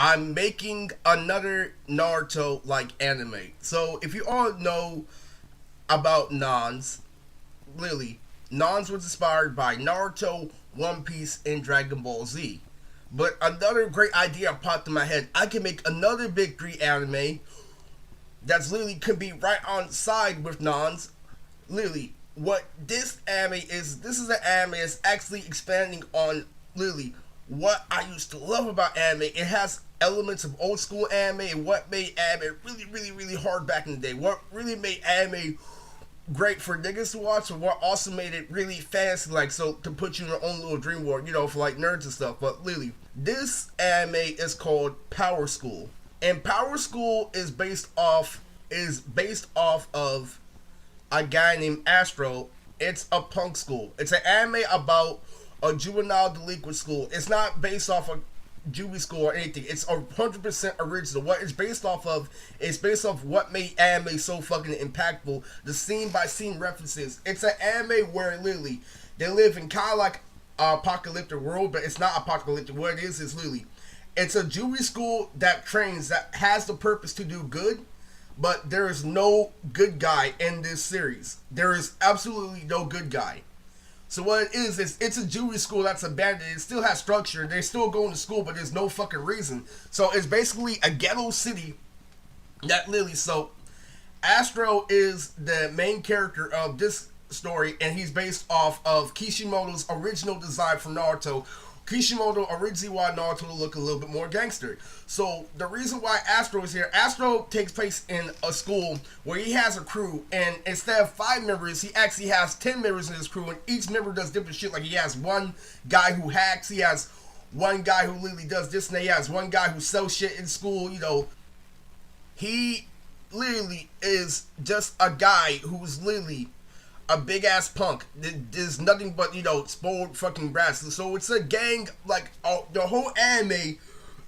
I'm making another Naruto like anime. So if you all know about Nons, Lily, Nons was inspired by Naruto, One Piece, and Dragon Ball Z. But another great idea popped in my head. I can make another big three anime that's literally could be right on side with Nons. Literally, what this anime is, this is an anime that's actually expanding on literally what I used to love about anime. It has elements of old school anime and what made anime really, really, really hard back in the day. What really made anime great for niggas to watch, and what also made it really fancy, like, so to put you in your own little dream world, for like nerds and stuff. But literally, this anime is called Power School, and Power School is based off of a guy named Astro. It's a punk school. It's an anime about a juvenile delinquent school. It's not based off of juvie school or anything. It's 100% original. What it's based off of is based off what made anime so fucking impactful. The scene by scene references. It's an anime where literally they live in kind of like an apocalyptic world, but it's not apocalyptic. What it is literally it's a juvie school that trains, that has the purpose to do good, but there is no good guy in this series. There is absolutely no good guy. So what it is it's a juvie school that's abandoned. It still has structure. They're still going to school, but there's no fucking reason. So it's basically a ghetto city that literally. So Astro is the main character of this story, and he's based off of Kishimoto's original design for Naruto. Kishimoto originally wanted Naruto to look a little bit more gangster. So the reason why Astro is here, Astro takes place in a school where he has a crew, and instead of 5 members, he actually has 10 members in his crew, and each member does different shit. Like, he has one guy who hacks, he has one guy who literally does this, and he has one guy who sells shit in school. He literally is just a guy who's literally a big ass punk. There's nothing but spoiled fucking brats. So it's a gang. Like, the whole anime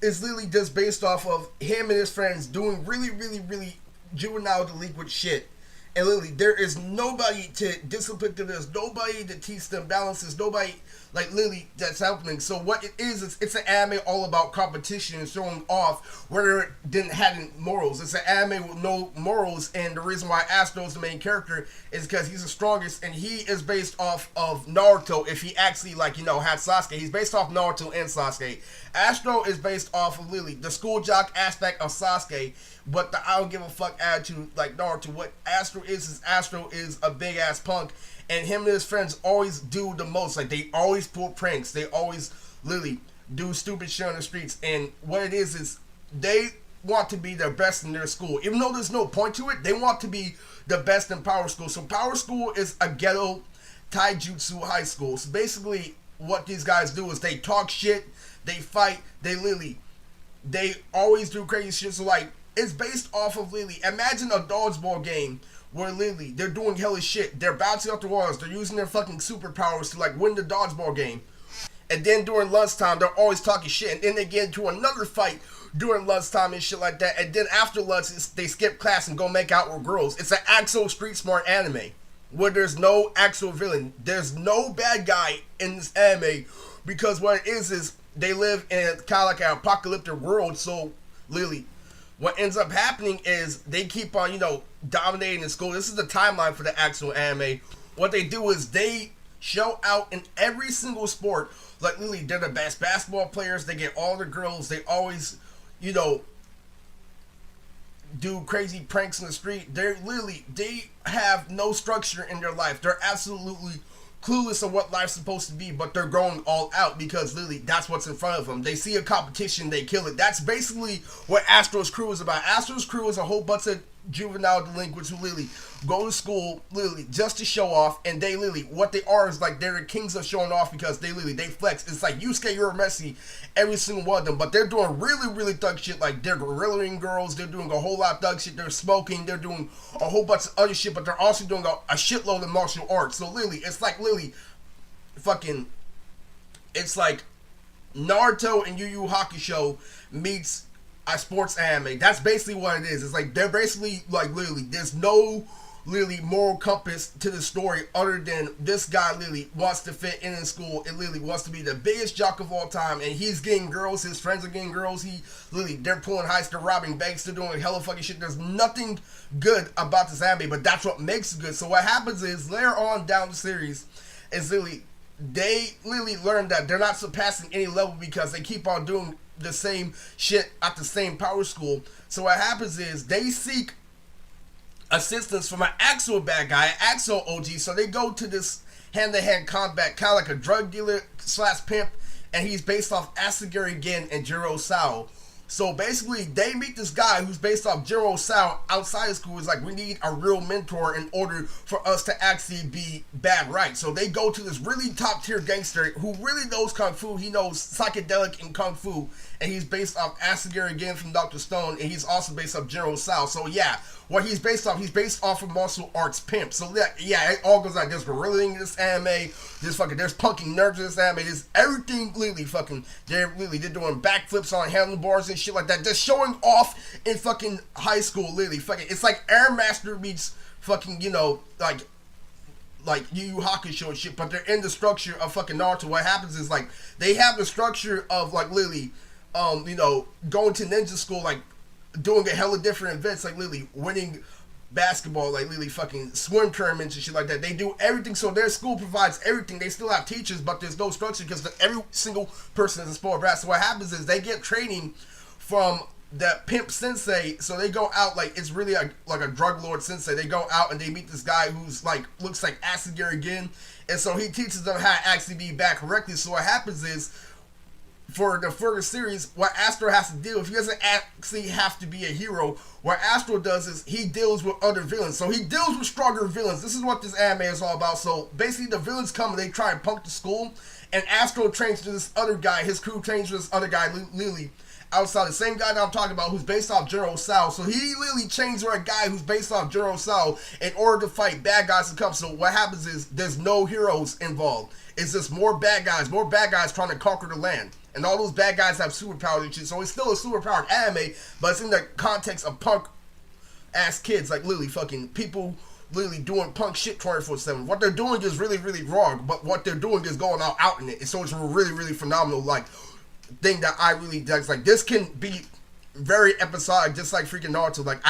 is literally just based off of him and his friends doing really, really, really juvenile delinquent shit. And literally, there is nobody to discipline them. There's nobody to teach them balances. Nobody, like, literally, that's happening. So what it is it's an anime all about competition and showing off where it didn't have any morals. It's an anime with no morals, and the reason why Astro is the main character is because he's the strongest, and he is based off of Naruto. If he actually, had Sasuke, he's based off Naruto and Sasuke. Astro is based off of literally the school jock aspect of Sasuke, but the I don't give a fuck attitude like Naruto. What Astro is a big ass punk, and him and his friends always do the most. Like, they always pull pranks. They always literally do stupid shit on the streets. And what it is they want to be the best in their school. Even though there's no point to it, they want to be the best in Power School. So Power School is a ghetto taijutsu high school. So basically what these guys do is they talk shit, they fight, they always do crazy shit. So, like, it's based off of literally, imagine a dodgeball game where literally they're doing hellish shit. They're bouncing off the walls. They're using their fucking superpowers to, like, win the dodgeball game. And then during lunchtime, they're always talking shit. And then they get into another fight during lunchtime and shit like that. And then after lunch, they skip class and go make out with girls. It's an actual street smart anime where there's no actual villain. There's no bad guy in this anime, because what it is they live in kind of like an apocalyptic world. So literally, what ends up happening is they keep on, dominating the school. This is the timeline for the actual anime. What they do is they show out in every single sport. Like, literally, they're the best basketball players. They get all the girls. They always, do crazy pranks in the street. They have no structure in their life. They're absolutely clueless of what life's supposed to be, but they're going all out because literally that's what's in front of them. They see a competition, they kill it. That's basically what Astro's crew is about. Astro's crew is a whole bunch of juvenile delinquents who literally go to school literally just to show off, and they literally, what they are is like they're the kings of showing off because they flex. It's like Yusuke, you're Messi, every single one of them, but they're doing really, really thug shit. Like, they're gorillaing girls, they're doing a whole lot of thug shit, they're smoking, they're doing a whole bunch of other shit, but they're also doing a shitload of martial arts. So literally, it's like literally fucking, it's like Naruto and Yu Yu Hakusho meets a sports anime. That's basically what it is. It's like they're basically like literally there's no literally moral compass to the story other than this guy literally wants to fit in school and literally wants to be the biggest jock of all time, and he's getting girls, his friends are getting girls, he literally, they're pulling heists, they're robbing banks, they're doing hella fucking shit. There's nothing good about this anime, but that's what makes it good. So what happens is later on down the series is literally they literally learn that they're not surpassing any level because they keep on doing the same shit at the same power school. So what happens is they seek assistance from an actual bad guy, an actual OG. So they go to this hand-to-hand combat, kind of like a drug dealer slash pimp, and he's based off Asagiri Gin and Jiro Sao. So basically, they meet this guy who's based off Jiro Sao outside of school. He's like, we need a real mentor in order for us to actually be bad right. So they go to this really top tier gangster who really knows Kung Fu. He knows psychedelic and Kung Fu. And he's based off Asagiri Gin from Dr. Stone. And he's also based off Jiro Sao. So yeah, what he's based off of martial arts pimp. So yeah, it all goes like there's gorilla in this anime. There's punking nerds in this anime. There's everything literally fucking. They're doing backflips on handlebars and shit like that. They're showing off in fucking high school. Literally fucking. It's like Air Master meets fucking like Yu Yu Hakusho and shit. But they're in the structure of fucking Naruto. What happens is like they have the structure of like literally going to ninja school, like doing a hella different events, like literally winning basketball, like literally fucking swim tournaments and shit like that. They do everything, so their school provides everything. They still have teachers, but there's no structure because every single person is a spoiled brat. So what happens is they get training from that pimp sensei, so they go out like it's really like a drug lord sensei. They go out and they meet this guy who's like looks like Asagiri Gin, and so he teaches them how to actually be bad correctly. So what happens is, for the further series, what Astro has to deal with, he doesn't actually have to be a hero. What Astro does is he deals with other villains. So he deals with stronger villains. This is what this anime is all about. So basically the villains come and they try and punk the school, and Astro trains to this other guy. His crew trains to this other guy, Lily, outside. The same guy that I'm talking about who's based off Jiro Sao. So he literally trains with a guy who's based off Jiro Sao in order to fight bad guys to come. So what happens is there's no heroes involved. It's just more bad guys trying to conquer the land. And all those bad guys have superpowers and shit. So it's still a superpowered anime, but it's in the context of punk ass kids, like literally fucking people literally doing punk shit 24/7. What they're doing is really, really wrong, but what they're doing is going all out in it. And so it's a really, really phenomenal like thing that I really dig. Like this can be very episodic, just like freaking Naruto. Like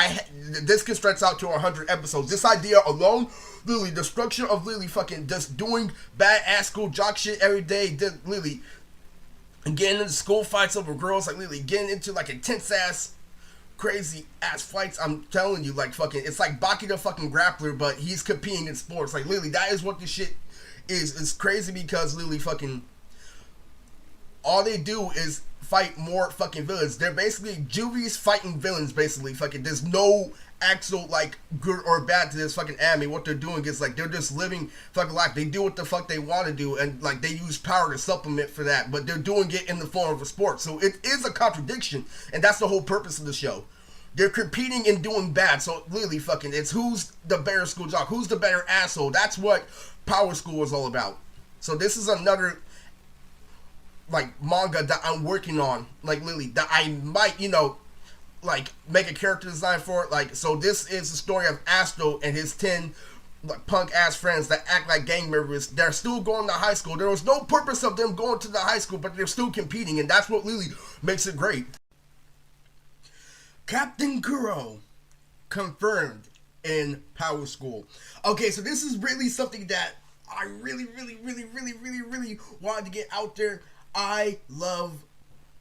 this can stretch out to 100 episodes. This idea alone, literally the structure of literally fucking just doing badass school jock shit every day, just literally getting into school fights over girls, like literally getting into like intense ass, crazy ass fights. I'm telling you, like fucking, it's like Baki the fucking grappler, but he's competing in sports. Like literally, that is what this shit is. It's crazy because literally fucking, all they do is fight more fucking villains. They're basically juvies fighting villains, basically. Fucking, there's no actual like good or bad to this fucking anime. What they're doing is like they're just living fucking life. They do what the fuck they want to do, and like they use power to supplement for that, but they're doing it in the form of a sport. So it is a contradiction, and that's the whole purpose of the show. They're competing and doing bad. So literally fucking, it's who's the better school jock, who's the better asshole. That's what Power School is all about. So this is another like manga that I'm working on, like literally that I might like make a character design for it. Like, so this is the story of Astro and his 10 like punk ass friends that act like gang members. They're still going to high school. There was no purpose of them going to the high school, but they're still competing, and that's what really makes it great. Captain Kuro confirmed in Power School. Okay, so this is really something that I really wanted to get out there. I love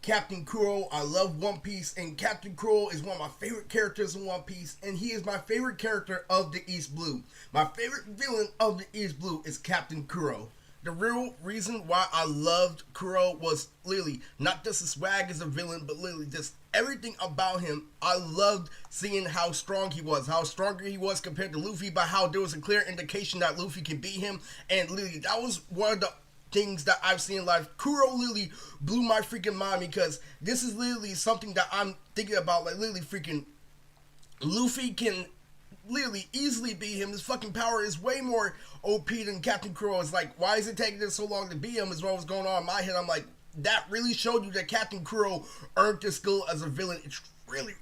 Captain Kuro. I love One Piece, and Captain Kuro is one of my favorite characters in One Piece, and he is my favorite character of the East Blue. My favorite villain of the East Blue is Captain Kuro. The real reason why I loved Kuro was literally not just his swag as a villain, but literally just everything about him. I loved seeing how strong he was, how stronger he was compared to Luffy, but how there was a clear indication that Luffy could beat him, and literally that was one of the things that I've seen in life. Kuro literally blew my freaking mind, because this is literally something that I'm thinking about. Like literally freaking Luffy can literally easily beat him. His fucking power is way more OP than Captain Kuro. It's like, why is it taking this so long to beat him, is what was going on in my head. I'm like, that really showed you that Captain Kuro earned his skill as a villain. It's really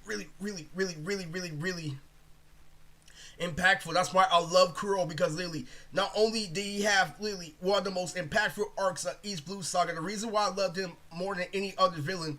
impactful. That's why I love Kuro, because literally, not only did he have literally one of the most impactful arcs of East Blue Saga, the reason why I loved him more than any other villain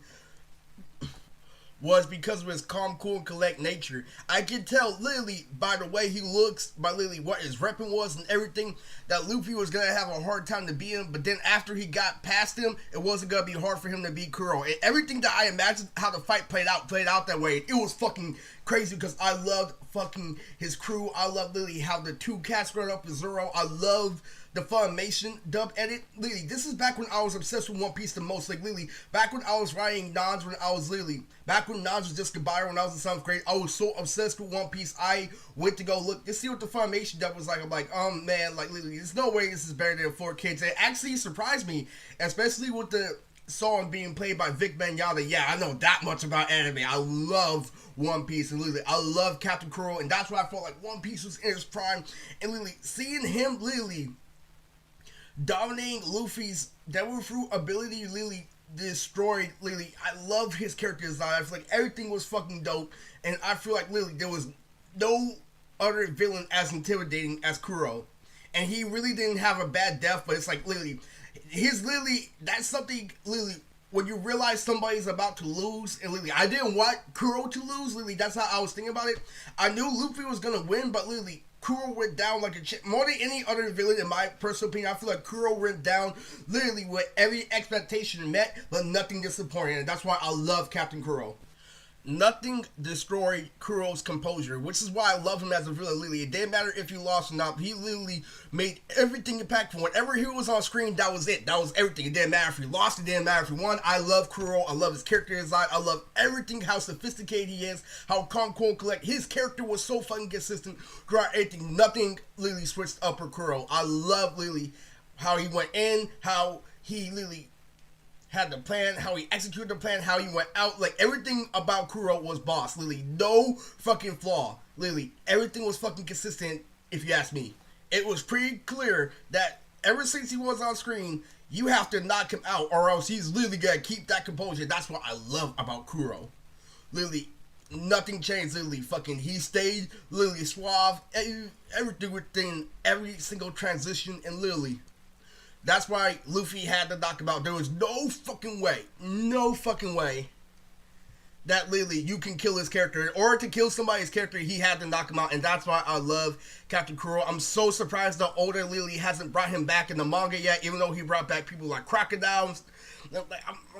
was because of his calm, cool, and collect nature. I can tell literally by the way he looks, by literally what his weapon was and everything, that Luffy was gonna have a hard time to beat him. But then after he got past him, it wasn't gonna be hard for him to beat Kuro. And everything that I imagined how the fight played out that way. It was fucking crazy because I loved fucking his crew. I love literally how the two cats run up with Zoro. I love the Funimation dub edit. Literally, this is back when I was obsessed with One Piece the most. Like, literally, back when I was writing Nons, back when Nons was just goodbye when I was in 7th grade, I was so obsessed with One Piece. I went to go look to see what the Funimation dub was like. I'm like, man, like, literally, there's no way this is better than 4Kids. It actually surprised me, especially with the song being played by Vic Mignogna. Yeah, I know that much about anime. I love One Piece, and literally, I love Captain Kuro, and that's why I felt like One Piece was in its prime. And literally, seeing him literally dominating Luffy's Devil Fruit ability literally destroyed literally. I love his character design. I feel like everything was fucking dope, and I feel like literally there was no other villain as intimidating as Kuro. And he really didn't have a bad death, but it's like literally that's something literally when you realize somebody's about to lose. And literally, I didn't want Kuro to lose. Literally, that's how I was thinking about it. I knew Luffy was gonna win, but literally Kuro went down like a chip. More than any other villain, in my personal opinion, I feel like Kuro went down literally with every expectation met, but nothing disappointing. And that's why I love Captain Kuro. Nothing destroyed Kuro's composure, which is why I love him as a villain. Literally, it didn't matter if he lost or not. He literally made everything impactful. Whenever he was on screen, that was it. That was everything. It didn't matter if he lost. It didn't matter if he won. I love Kuro. I love his character design. I love everything. How sophisticated he is. How calm, cool, and collect. His character was so fucking consistent throughout everything. Nothing literally switched up for Kuro. I love literally how he went in. How he literally had the plan, how he executed the plan, how he went out. Like, everything about Kuro was boss. Literally, no fucking flaw. Literally, everything was fucking consistent, if you ask me. It was pretty clear that ever since he was on screen, you have to knock him out, or else he's literally gonna keep that composure. That's what I love about Kuro. Literally, nothing changed. Literally, fucking, he stayed literally suave. Everything within every single transition, and literally, that's why Luffy had to knock him out. There was no fucking way that literally you can kill his character. In order to kill somebody's character, he had to knock him out. And that's why I love Captain Kuro. I'm so surprised that Oda literally hasn't brought him back in the manga yet, even though he brought back people like Crocodiles.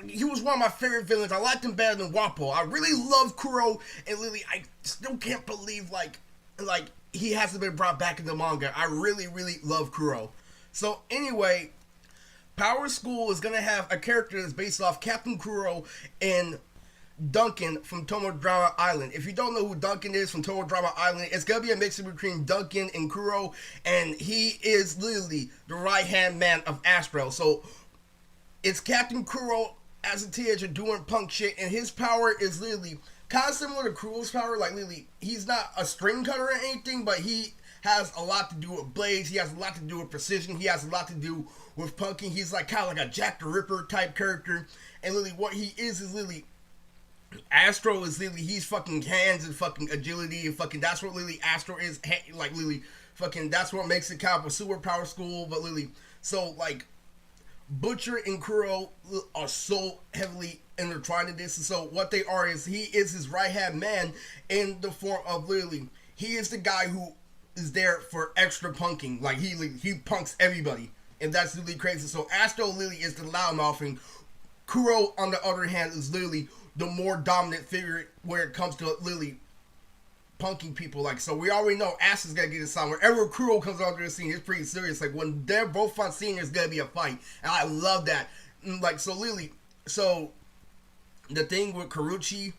He was one of my favorite villains. I liked him better than Wappo. I really love Kuro, and literally, I still can't believe like he hasn't been brought back in the manga. I really, really love Kuro. So anyway, Power School is going to have a character that's based off Captain Kuro and Duncan from Tomodrama Island. If you don't know who Duncan is from Tomodrama Island, it's going to be a mixture between Duncan and Kuro, and he is literally the right-hand man of Astro. So it's Captain Kuro as a teenager doing punk shit, and his power is literally kind of similar to Kuro's power. Like, literally, he's not a string cutter or anything, but he has a lot to do with blades. He has a lot to do with precision. He has a lot to do with punking. He's like kind of like a Jack the Ripper type character. And literally what he is literally Astro is literally, he's fucking hands and fucking agility and fucking, that's what literally Astro is. Like, literally fucking, that's what makes it kind of a super power school. But literally, so like Butcher and Kuro are so heavily intertwined in this. And so what they are is, he is his right hand man in the form of literally, he is the guy who is there for extra punking. Like, he punks everybody, and that's really crazy. So Astro literally is the loudmouth, and Kuro on the other hand is literally the more dominant figure where it comes to literally punking people. Like, so we already know Ash is gonna get a sign. Wherever Kuro comes onto the scene, it's pretty serious. Like, when they're both on scene, there's gonna be a fight, and I love that. Like, so literally, so the thing with Karuchi,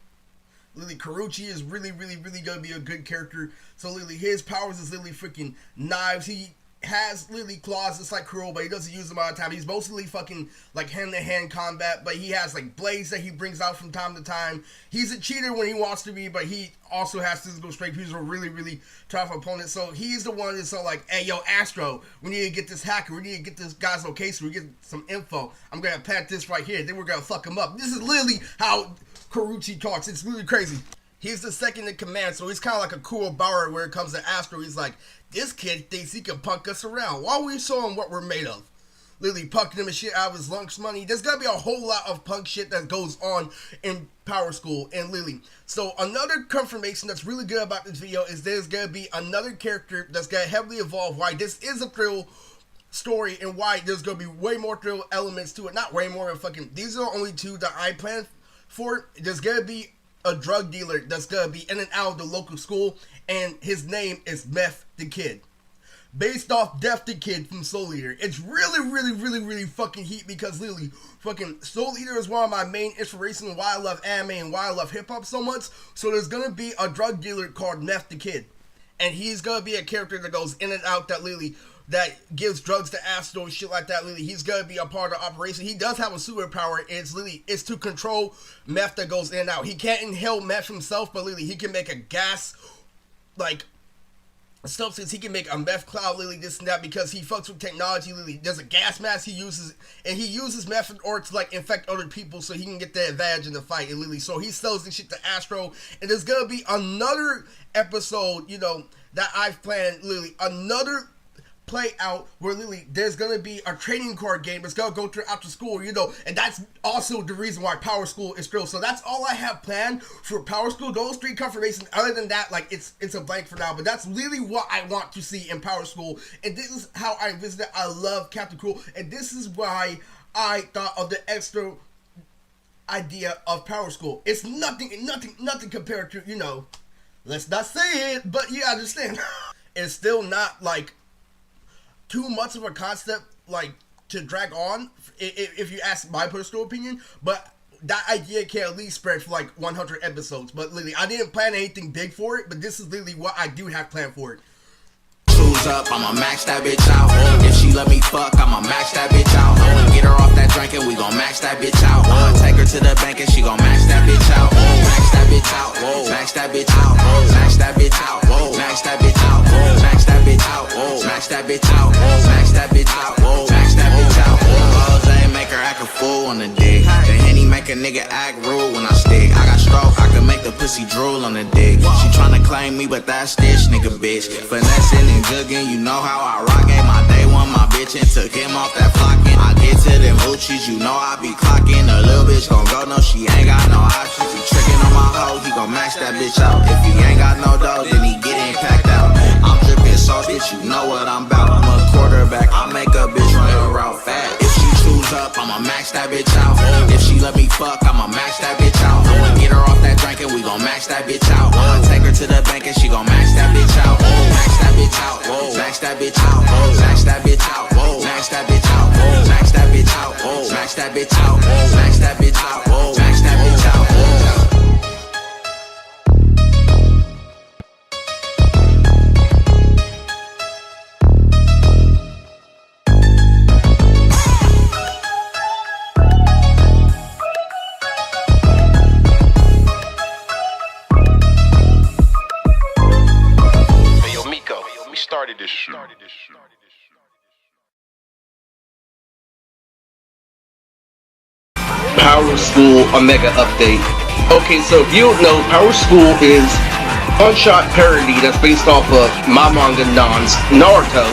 literally, Karuchi is really, really, really gonna be a good character. So literally, his powers is literally freaking knives. He has literally claws just like Kuro, but he doesn't use them all the time. He's mostly fucking like hand-to-hand combat, but he has like blades that he brings out from time to time. He's a cheater when he wants to be, but he also has physical strength. He's a really, really tough opponent. So he's the one that's so like, hey, yo, Astro, we need to get this hacker. We need to get this guy's location. We get some info. I'm gonna plant this right here. Then we're gonna fuck him up. This is literally how Karuchi talks. It's really crazy. He's the second in command, so he's kind of like a cool Bauer where it comes to Astro. He's like, this kid thinks he can punk us around. Why don't we show him what we're made of? Literally punking him and shit out of his lunch money. There's gonna be a whole lot of punk shit that goes on in Power School and Lily. So another confirmation that's really good about this video is there's gonna be another character that's gonna heavily evolve. Why this is a thrill story and why there's gonna be way more thrill elements to it. Not way more, fucking. These are the only two that I plan for. There's gonna be a drug dealer that's gonna be in and out of the local school, and his name is Meth the Kid. Based off Death the Kid from Soul Eater. It's really fucking heat because literally fucking Soul Eater is one of my main inspirations and why I love anime and why I love hip hop so much. So there's gonna be a drug dealer called Meth the Kid. And he's gonna be a character that goes in and out that gives drugs to Astro and shit like that. Literally, he's gonna be a part of the operation. He does have a superpower. It's to control meth that goes in and out. He can't inhale meth himself, but literally he can make a gas like substance. He can make a meth cloud, literally this and that, because he fucks with technology. Literally, there's a gas mask he uses, and he uses meth in order to like infect other people so he can get the advantage in the fight. And literally, so he sells this shit to Astro, and there's gonna be another episode, you know, that I've planned. Literally, another play out where literally there's gonna be a trading card game that's gonna go through after school, you know, and that's also the reason why Power School is thrill. So that's all I have planned for Power School. Those three confirmations. Other than that, like it's a blank for now. But that's really what I want to see in Power School, and this is how I visit it. I love Captain Cool, and this is why I thought of the extra idea of Power School. It's nothing compared to, you know, let's not say it, but you understand. It's still not like too much of a concept like to drag on, if you ask my personal opinion, but that idea can at least spread for like 100 episodes. But literally, I didn't plan anything big for it, but this is literally what I do have planned for it. Choose up, I'ma max that bitch out. If she let me fuck, I'ma max that bitch out. Get her off that drink and we gon' max that bitch out. Take her to the bank and she gon' max that bitch out. Max that bitch out, max that bitch out, max that bitch out, max that bitch out, max that bitch out, max that bitch out, max that bitch out, max that bitch out. Rose make her act a fool on the dick. The Henny make a nigga act rude when I stick. I got stroke, I can make the pussy drool on the dick. She tryna claim me, but that's this nigga bitch. Finessing and jugging, you know how I rock. Gave my day one my bitch and took him off that flocking. I get to them hoochies, you know I be clocking. A little bitch gon' go, no, she ain't got no options. He tricking on my hoe, he gon' max that bitch out. If he ain't got no dough, then he getting packed out. I'm dripping sauce, bitch, you know what I'm about. I'm a quarterback, I make a bitch run her route fast. If she choose up, I'ma max that bitch out. If she let me fuck, I'ma max that bitch out. I'ma get her off that drink and we gon' max that bitch out. I'ma take her to the bank and she gon' max that bitch out. Max that bitch out, max that bitch out, max that bitch out, max that bitch out, max that bitch out, max that bitch out, max that bitch out, max that bitch out. Started this shit. Power School Omega update. Okay, so if you don't know, Power School is a one-shot parody that's based off of my manga Non's Naruto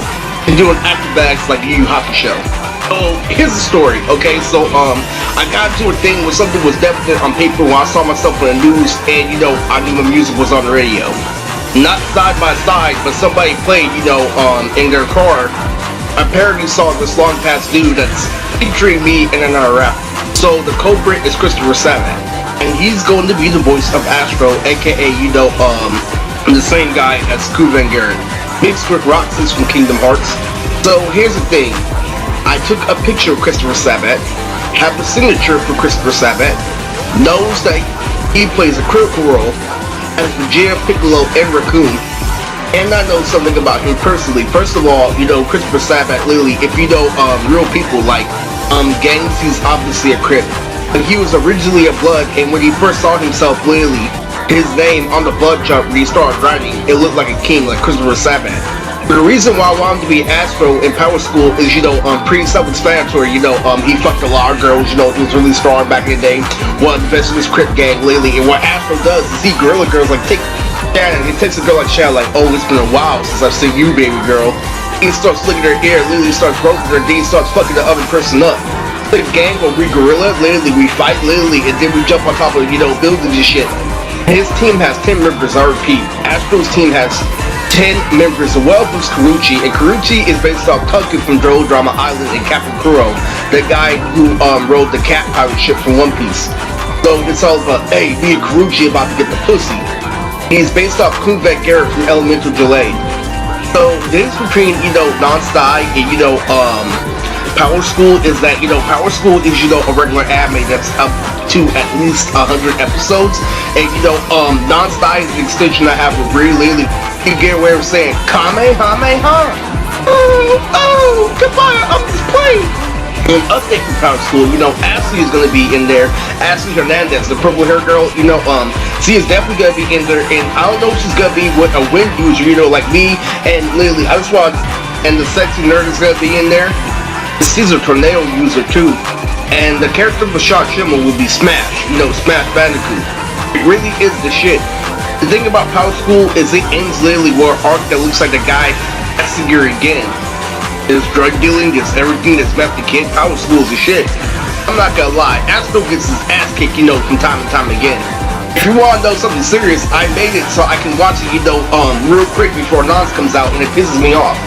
and doing acrobatics like Yu Yu Hakusho. So here's the story. Okay, so I got into a thing where something was definite on paper when I saw myself on the news, and you know I knew the music was on the radio. Not side by side, but somebody played, you know, in their car a parody song of this long past dude that's featuring me in another rap. So the culprit is Christopher Sabat, and he's going to be the voice of Astro, aka, you know, the same guy as Cooly High, mixed with Roxas from Kingdom Hearts. So here's the thing, I took a picture of Christopher Sabat, have the signature for Christopher Sabat, knows that he plays a critical role as Vegeta, Piccolo, and Raccoon, and I know something about him personally. First of all, you know, Christopher Sabat, literally, if you know real people like Gangs, he's obviously a Crip, and he was originally a Blood, and when he first saw himself, literally, his name on the blood chart when he started writing, it looked like a king, like Christopher Sabat. The reason why I wanted to be Astro in Power School is, pretty self-explanatory. He fucked a lot of girls. He was really strong back in the day. One of the best of his Crip gang lately. And what Astro does is he gorilla girls like take Shannon. He takes a girl like Shannon like, oh, it's been a while since I've seen you, baby girl. He starts licking her ear, literally starts groping her, then he starts fucking the other person up. The gang will re-gorilla, literally we fight, literally, and then we jump on top of, buildings and shit. His team has 10 members, I repeat. Astro's team has 10 members. The well was Karuchi, and Karuchi is based off Tucky from Droll Drama Island and Captain Kuro, the guy who rode the cat pirate ship from One Piece. So it's all about, hey, me and Karuchi about to get the pussy. He's based off Kunvet Garrett from Elemental Delay. So the difference between, Non-Style and, Power School is that, Power School is, a regular anime that's up to at least 100 episodes. And, Non-Style is the extension I have with Riri lately. You get away with saying, Kamehameha! Oh, goodbye, I'm just playing! An update from Power School, Ashley is gonna be in there. Ashley Hernandez, the purple hair girl, she is definitely gonna be in there. And I don't know if she's gonna be with a wind user, like me and Lily. I just want, and the sexy nerd is gonna be in there. She's a tornado user too. And the character of Sean Schemmel will be Smash, Smash Bandicoot. It really is the shit. The thing about Power School is it ends literally with an arc that looks like the guy asking her again. It's drug dealing, it's everything that's left the kid. Power School is the shit. I'm not gonna lie, Astro gets his ass kicked, from time to time again. If you wanna know something serious, I made it so I can watch it, real quick before Nons comes out, and it pisses me off.